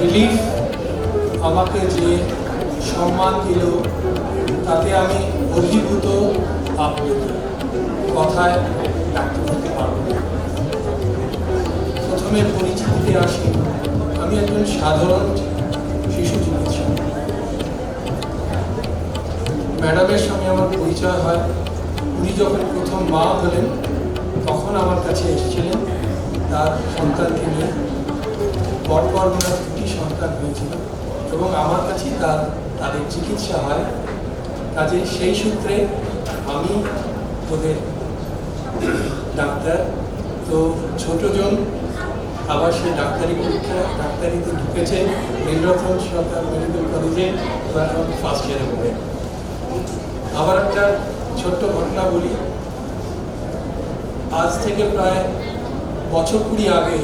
Relief আমাকে যে সম্মান দিল তাতে আমি অভিভূত আপ্লুত, কথায় ব্যক্ত করতে পারব না। প্রথমে পরিচিতিতে আসি। আমি একজন সাধারণ শিশু চিকিৎসক। ম্যাডামের সঙ্গে আমার পরিচয় হয়। উনি যখন প্রথম মা হলেন তখন আমার কাছে এসেছিলেন তার সন্তানকে নিয়ে। পরপর ওনার 2টি সন্তান হয়েছিল এবং আমার কাছেই তাদের চিকিৎসা হয়। কাজে সেই সূত্রে আমি ওদের ডাক্তার। তো ছোটজন আবার সে ডাক্তারিতে ঢুকেছে নীলরতন সরকার মেডিকেল কলেজে, এখন ফার্স্ট ইয়ারে পড়ে। আবার একটা ছোট্ট ঘটনা বলি। আজ থেকে প্রায় বছর 20 আগে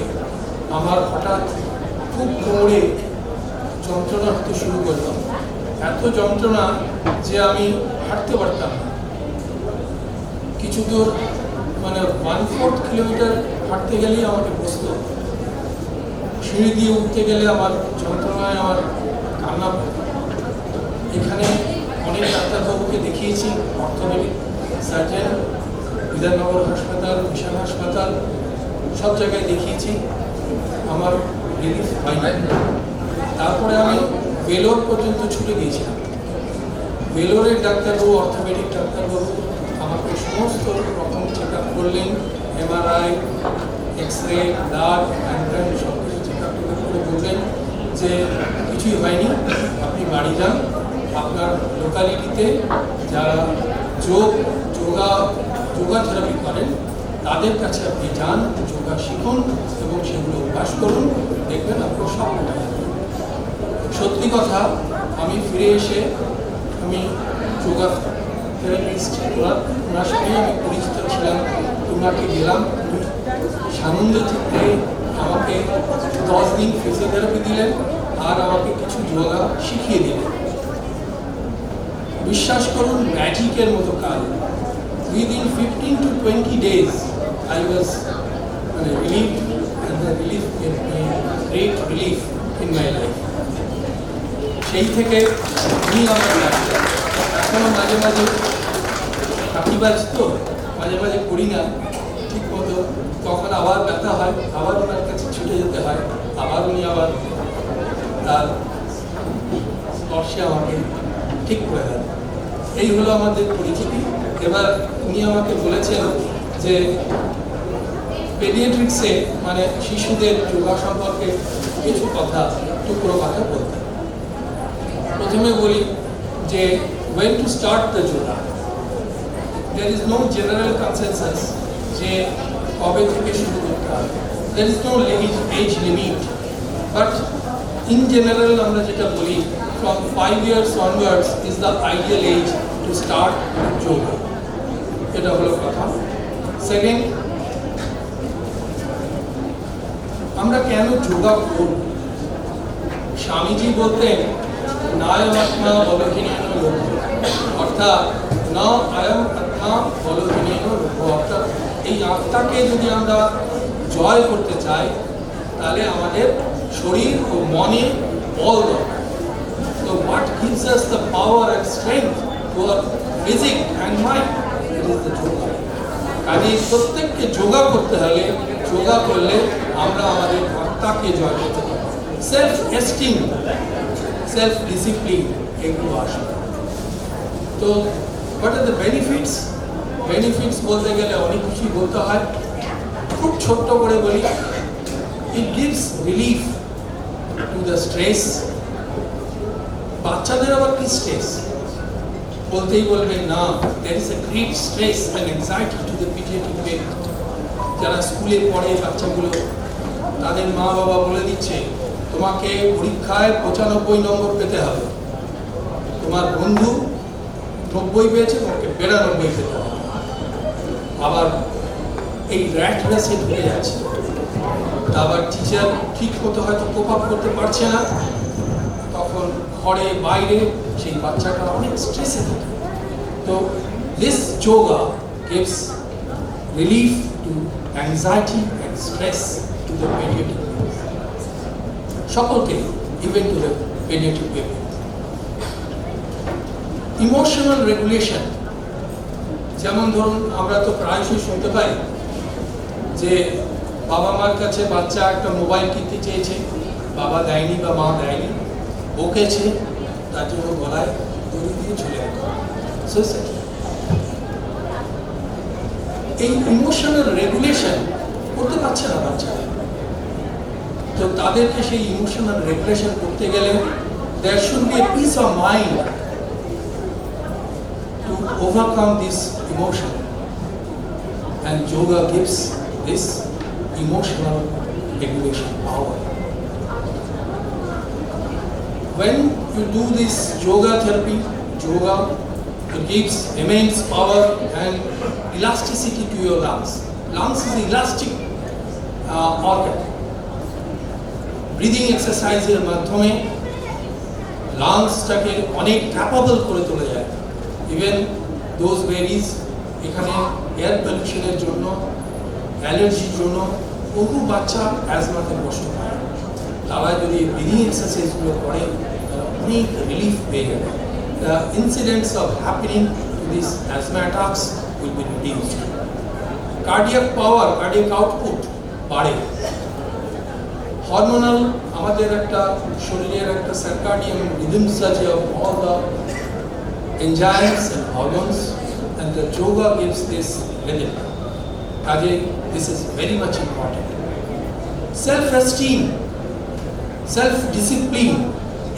আমার হঠাৎ খুব কোমরে যন্ত্রণা হতে শুরু করলাম। এত যন্ত্রণা যে আমি হাঁটতে পারতাম না। কিছু দূর মানে 1/4 কিলোমিটার হাঁটতে গেলেই আমাকে বসতে হতো। সিঁড়ি দিয়ে উঠতে গেলে আমার যন্ত্রণায় আমার কান্না পেত। এখানে অনেক ডাক্তারবাবুকে দেখিয়েছি, অর্থোপেডিক সার্জন, বিধাননগর হাসপাতাল, মিশন হাসপাতাল, সব জায়গায় দেখিয়েছি, আমার রিলিফ হয় নাই। তারপরে আমি ভেলোর পর্যন্ত ছুটে গিয়েছিলাম। ভেলোরের ডাক্তারবাবু, অর্থোপেডিক ডাক্তারবাবু আমাকে সমস্ত রকম চেক আপ করলেন, MRI, এক্সরে, ব্লাড, অ্যান্ড্রাইন সব কিছু চেক আপ করে বললেন যে কিছুই হয়নি, আপনি বাড়ি যান। আপনার লোকালিটিতে যারা যোগা থেরাপি করেন তাদের কাছে আপনি যান, যোগা শিখুন এবং সেগুলো অভ্যাস করুন, দেখবেন আপনার সব হয়ে যাবে। সত্যি কথা, আমি ফিরে এসে আমি যোগা থেরাপিস্ট ওনার সঙ্গে আমি পরিচিত ছিলাম। ওনাকে গেলাম, সানন্দ চিত্রে আমাকে 10 দিন ফিজিওথেরাপি দিলেন আর আমাকে কিছু যোগা শিখিয়ে দিলেন। বিশ্বাস করুন, ম্যাজিকের মতো কাজ। Within 15 to 20 days, I was relieved, and the relief gave me great relief in my life. সেই থেকে উনি আমার ডাক্তার। এখনো মাঝে মাঝে কাটিবাজ তো মাঝে মাঝে করি না ঠিক মতো, তখন আবার ব্যথা হয়, আবার ওনার কাছে ছুটে যেতে হয়, আবার উনি আবার তার স্পর্শে আমাকে ঠিক করে দেন। এই হলো আমাদের পরিচিতি। এবার উনি আমাকে বলেছেন যে পেডিয়াট্রিক্সে মানে শিশুদের যোগা সম্পর্কে কিছু টুকরো কথা বলতে। প্রথমে বলি যে when to start the yoga, there is no general consensus যে কবে থেকে শুরু করতে হবে। There is no age limit, but in general আমরা যেটা বলি from 5 years onwards is the ideal age to start yoga. এটা হলো কথা। সেকেন্ড, আমরা কেন যোগা করব? স্বামীজি বলতেন নায়ম আত্মা বলহীনেন লোভ, অর্থাৎ না আয়ম আত্মা বলহীনেন লোভ, অর্থাৎ এই আত্মাকে যদি আমরা জয় করতে চাই তাহলে আমাদের শরীর ও মনে বল দরকার। তো what gives us the power and strength to our physics and mind? It is the yoga. কাজে প্রত্যেককে যোগা করতে হলে, যোগা করলে আমরা আমাদের আত্মাকে জয় করতে পারি। সেলফ এস্টিম, সেলফ ডিসিপ্লিন এগুলো আসবে। তো what are the benefits? Benefits বলতে গেলে অনেক কিছুই বলতে হয়। খুব ছোট্ট করে বলি, it gives relief to the stress. বাচ্চাদের আবার কি স্ট্রেস? বলতেই বলবে না, there is a great stress and anxiety to the pediatric parent. যারা স্কুলে পড়ে বাচ্চাগুলো, তাদের মা বাবা বলে দিচ্ছে তোমাকে পরীক্ষায় 95 নম্বর পেতে হবে, তোমার বন্ধু 90 পেয়েছে, তোমাকে 92 পেতে হবে। আবার এই র্যাট রেসে ঢুকে যাচ্ছে। আবার টিচার ঠিক মতো হয়তো কোপ আপ করতে পারছে না, তখন ঘরে বাইরে সেই বাচ্চাটা অনেক স্ট্রেসে থাকে। তো this yoga gives relief two anxiety and stress to the paediatric. সকলকে even to the palliative care. Emotional regulation, যেমন ধরুন আমরা তো প্রায়শই শুনতে পাই যে বাবা মার কাছে বাচ্চা একটা মোবাইল কিনতে চেয়েছে, বাবা দেয়নি বা মা দেয়নি, বকেছে, তার জন্য গলায় দড়ি দিয়ে চলে গেল। এই ইমোশনাল রেগুলেশন করতে পারছে না বাচ্চারা। তো তাদেরকে সেই ইমোশনাল রেগুলেশন করতে গেলে there should be a peace of mind to overcome this emotion, and yoga gives this emotional regulation power. When you do this yoga therapy, yoga, it gives immense power and elasticity to your lungs. Lungs is elastic organ. Breathing এক্সারসাইজের মাধ্যমে লাংসটাকে অনেক capable করে তোলা যায়। Even those varies, এখানে air পলিউশনের জন্য, অ্যালার্জির জন্য বহু বাচ্চা অ্যাজমাতে কষ্ট পায়। তারা যদি ব্রিদিং এক্সারসাইজগুলো করে তারা অনেক রিলিফ পেয়ে যাবে। The incidents of happening to this asthma attacks will be reduced. Cardiac power, cardiac output বাড়ে। হরমোনাল, আমাদের একটা শরীরের একটা সার্কাডিয়ান রিদমস আছে of all the enzymes and hormones, and the yoga gives this rhythm. কাজে this is very much important. Self-esteem, self-discipline,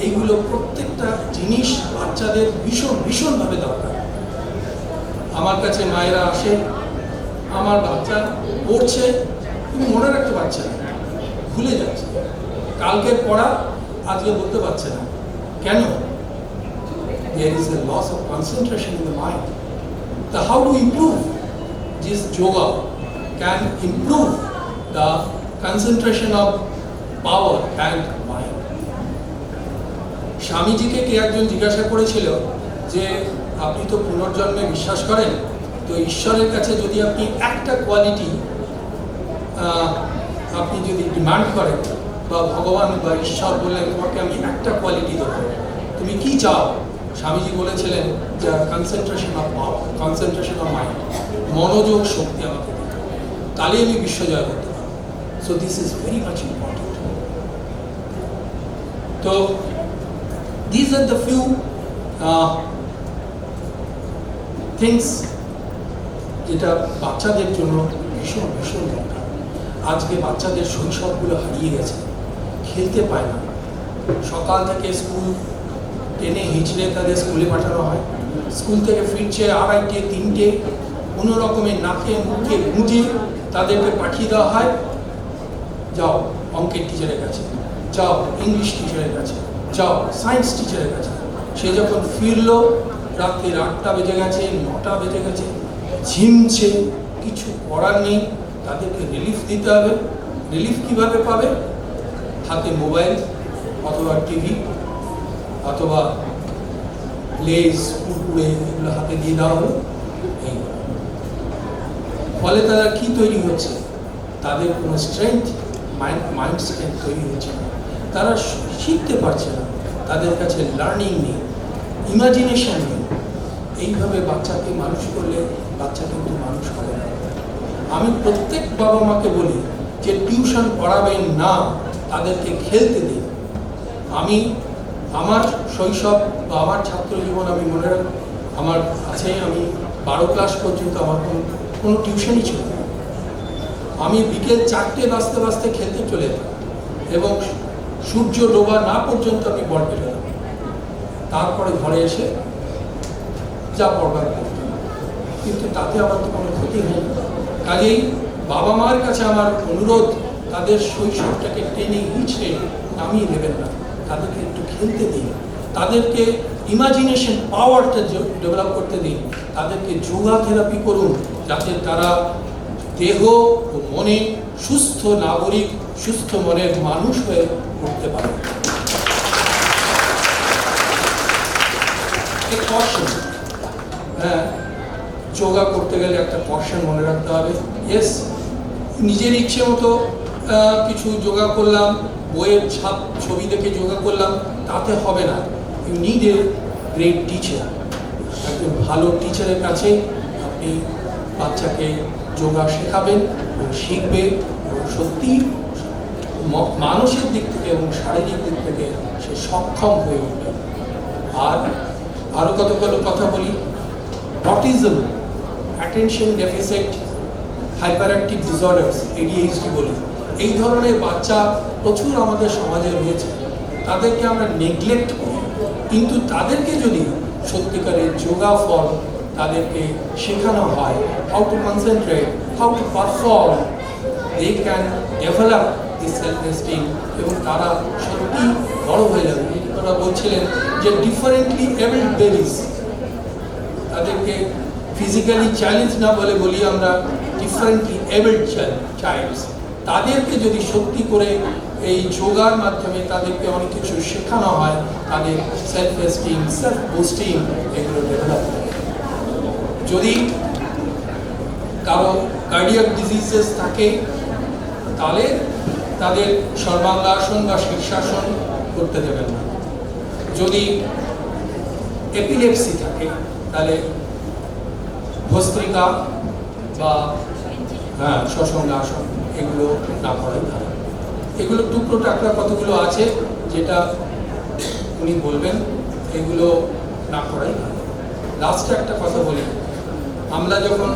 এইগুলো প্রত্যেকটা জিনিস বাচ্চাদের ভীষণভাবে দরকার। আমার কাছে মায়েরা আসে, আমার বাচ্চা পড়ছে কিন্তু মনে রাখতে পারছে না, ভুলে যাচ্ছে, কালকের পড়া আজকে বলতে পারছে না। কেন? There is a loss of concentration in the mind. So how to improve? This yoga can improve the concentration of power and mind. স্বামীজিকে কে একজন জিজ্ঞাসা করেছিল যে আপনি তো পুনর্জন্মে বিশ্বাস করেন, তো ঈশ্বরের কাছে যদি আপনি একটা কোয়ালিটি আপনি যদি ডিমান্ড করেন, বা ভগবান বা ঈশ্বর বললেন তোমাকে আমি একটা কোয়ালিটি দেবো, তুমি কি চাও? স্বামীজি বলেছিলেন যে concentration of power, concentration of mind, মনোযোগ শক্তি আমাকে দিতে, তাহলে আমি বিশ্বজয় করতে পারবো। So this is very much important. তো this are the few things যেটা বাচ্চাদের জন্য ভীষণ দরকার। আজকে বাচ্চাদের শৈশবগুলো হারিয়ে গেছে, খেলতে পায় না। সকাল থেকে স্কুল টেনে হিঁচড়ে তাদের স্কুলে পাঠানো হয়, স্কুল থেকে ফিরছে 2:30 3টে, কোনো রকমের নাকে মুখে গুঁজে তাদেরকে পাঠিয়ে দেওয়া হয়, যাও অঙ্কের টিচারের কাছে, যাও ইংলিশ টিচারের কাছে, যাও সায়েন্স টিচারের কাছে। সে যখন ফিরলো রাত্রি 8টা বেজে গেছে, 9টা বেজে গেছে, ঝিমছে, কিছু করার নেই, তাদেরকে রিলিফ দিতে হবে। রিলিফ কিভাবে পাবে? হাতে মোবাইল অথবা টিভি অথবা লেজ, কুরকুরে, এগুলো হাতে দিয়ে দেওয়া হলো। এই ফলে তারা কি তৈরি হচ্ছে? তাদের কোনো স্ট্রেংথ, মাইন্ড স্ট্রেংথ তৈরি হচ্ছে না, তারা শিখতে পারছে না, তাদের কাছে লার্নিং নেই, ইমাজিনেশন নেই। এইভাবে বাচ্চাকে মানুষ করলে বাচ্চা কিন্তু মানুষ হবে না। আমি প্রত্যেক বাবা মাকে বলি যে টিউশন পড়াবেন না, তাদেরকে খেলতে দিন। আমি আমার শৈশব বা আমার ছাত্র জীবন আমি মনে রাখি, আমার আছে, আমি 12 ক্লাস পর্যন্ত আমার কোনো টিউশনই ছিল না। আমি বিকেল 4টে বাজতে খেলতে চলে যেতাম এবং সূর্য ডোবা না পর্যন্ত আমি বল পেলাম, তারপরে ঘরে এসে যা পড়বার করতাম, কিন্তু তাতে আমার তো কোনো ক্ষতি হয়নি। কাজেই বাবা মার কাছে আমার অনুরোধ, তাদের শৈশবটাকে টেনে হিঁচড়ে নামিয়ে দেবেন না, তাদেরকে একটু খেলতে দিন, তাদেরকে ইমাজিনেশন পাওয়ারটা ডেভেলপ করতে দিন, তাদেরকে যোগা থেরাপি করুন, যাতে তারা দেহ ও মনে সুস্থ নাগরিক, সুস্থ মনের মানুষ হয়ে উঠতে পারে। হ্যাঁ, যোগা করতে গেলে একটা কশন মনে রাখতে হবে। ইয়েস, নিজের ইচ্ছে মতো কিছু যোগা করলাম, বইয়ের ছাপ ছবি দেখে যোগা করলাম তাতে হবে না। You need a great teacher. একজন ভালো টিচারের কাছে আপনি বাচ্চাকে যোগা শেখাবেন এবং শিখবে এবং সত্যি মানসিক দিক থেকে এবং শারীরিক দিক থেকে সে সক্ষম হয়ে উঠবে। আর আরও কতগুলো কথা বলি। Autism, attention deficit hyper active disorders, ADHD বলি, এই ধরনের বাচ্চা প্রচুর আমাদের সমাজে রয়েছে। তাদেরকে আমরা নেগলেক্ট করি, কিন্তু তাদেরকে যদি সত্যিকারের যোগা ফর্ম তাদেরকে শেখানো হয়, how to concentrate, how to perform, they can develop this self esteem এবং তারা সত্যি বড় হয়ে যাবে। ওরা বলছিলেন যে ডিফারেন্টলি এবলড বেবিজ, তাদেরকে ফিজিক্যালি চ্যালেঞ্জ না বলে বলি আমরা ডিফারেন্টলি এবলড চাইল্ডস, তাদেরকে যদি সত্যি করে এই যোগার মাধ্যমে তাদেরকে অনেক কিছু শেখানো হয়, তাদের সেলফ এস্টিম, সেলফ বুস্টিং এগুলো ডেভেলপ হয়। যদি কারো কার্ডিয়াক ডিজিজেস থাকে তাহলে তাদের সর্বাঙ্গাসন বা শীর্ষাসন করতে দেবেন না। যদি এপিলেপসি থাকে তাহলে ভস্ত্রিকা বা শশাঙ্গাসন এগুলো না করাই ভালো। এগুলো টুকরো টাকরা কতগুলো আছে যেটা উনি বলবেন, এগুলো না করাই ভালো। লাস্টে একটা কথা বলি, আমরা যখন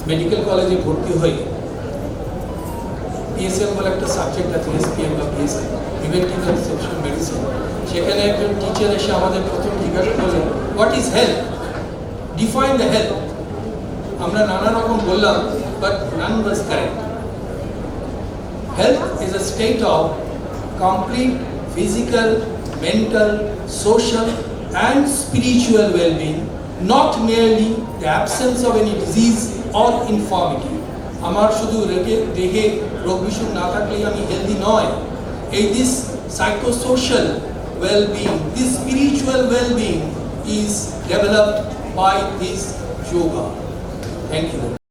মেডিকেল কলেজে ভর্তি হই, PSM বলে একটা সাবজেক্ট আছে, SPM বা PSM, প্রিভেন্টিভ অ্যান্ড সেকশুয়াল মেডিসিন। সেখানে একজন টিচার এসে আমাদের প্রথম জিজ্ঞাসা করলেন, what is health, define the health. আমরা নানা রকম বললাম, but none was correct. Health is a state of complete physical, mental, social and spiritual well-being, not merely the absence of any disease or infirmity. আমার শুধু দেহে রোগ বিসুখ না থাকলেই আমি হেলদি নয়। এই this psychosocial well-being, this spiritual well-being is developed by this yoga. Thank you.